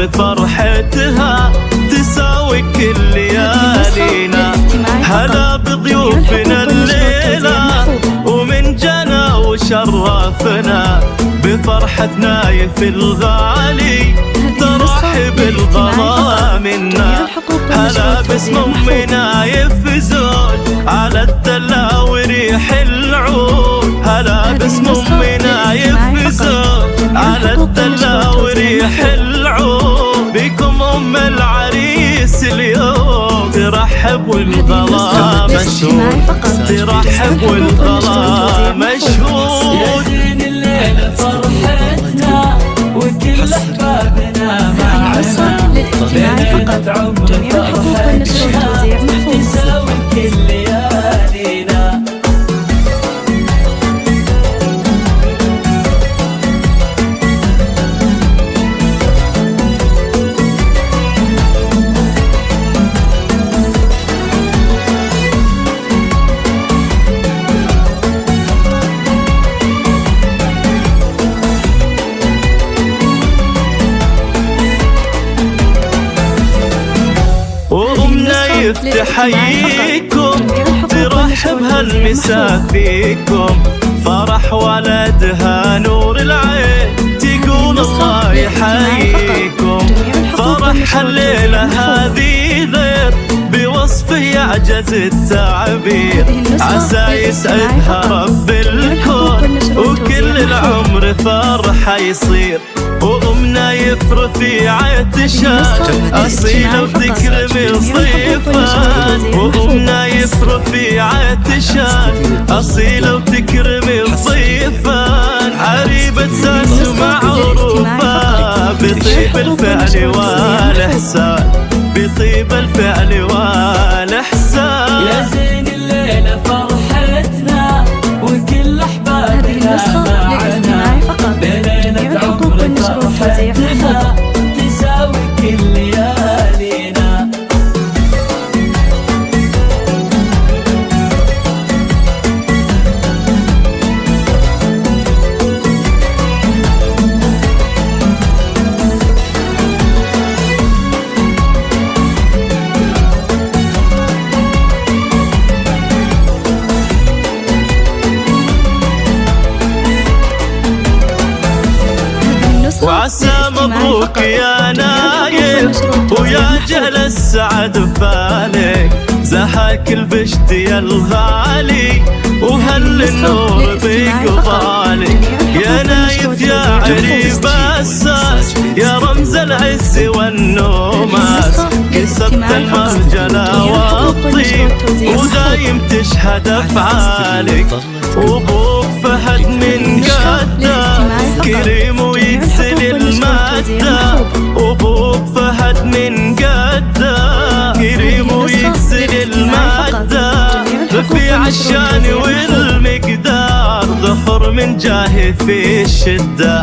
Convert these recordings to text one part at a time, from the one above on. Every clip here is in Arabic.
العمر فرحتها تساوي كل ليالينا. هلا بضيوفنا الليلة ومن جنى وشرفنا بفرحة نايف الغالي ترحب الغلا منا. هلا باسم ام نايف زود على الدلا وريح العود. هلا باسم ام نايف زود على الدلا وريح العود. بكم ام العريس اليوم ترحب والغلا مشهود. ترحب والغلا مشهود. يا زين الليلة فرحتنا وكل احبابنا معنا. ليلة عمر فرحتنا تساوي كل ليالينا. وام نايف تحييكم ترحب هالمسا فيكم. فرح ولدها نور العين تقول الله يحييكم. فرح الليلة هذه غير بوصفه يعجز التعبير. عسى يسعدها رب الكون وكل العمر فرحة يصير. وام نايف رفيعة شان أصيلة وتكرم ضيفان. وام نايف رفيعة شان أصيلة وتكرم ضيفان. عريبة ساس معروفة بطيب الفعل والإحسان. بطيب الفعل والإحسان. يا زين الليلة فرحتنا وكل أحبابنا معنا. بليلة عمر فرحتنا تساوي كل ليالينا. وعسى مبروك يا نايف ويا جهل السعد فالك. زهاك البشت يا الغالي وهل النور بقبالك. يا نايف يا عريب الساس يا رمز العز والنوماس. كسبت المرجلة والطيب ودايم تشهد افعالك. وابوك فهد من قده كريم ويكسل المادة. وابوك فهد من قده كريم ويكسل المادة. رفيع الشان والمقدار ظفر من جاه في الشدة.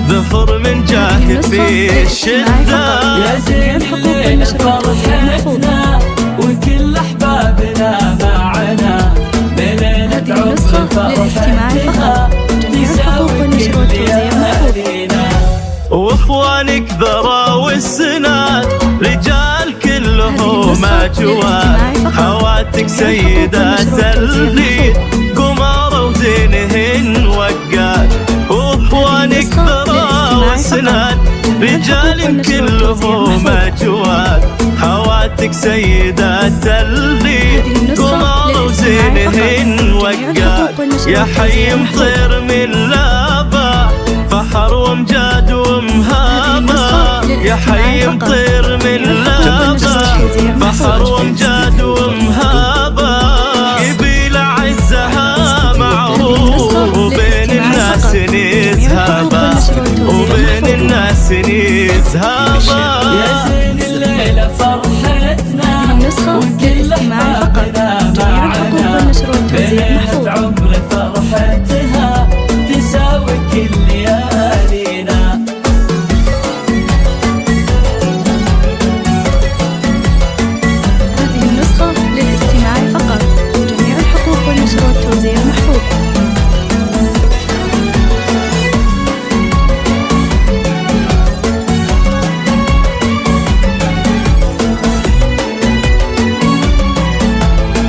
ظفر من جاه في الشدة. يا زين الليلة فرحتنا وكل أحبابنا معنا. بليلة عمر فرحتنا تساوي كل ليالينا. واخوانك ذرى والسناد رجال كلهم اجواد. خواتك سيدات البيت قمارة وزينهن وقاد. واخوانك ذرى والسناد رجال كلهم اجواد. خواتك سيدات البيت قمارة وزينهن وقاد. يا حي مطير من لابا فحر وامجاد ومهابة. يا حي مطير من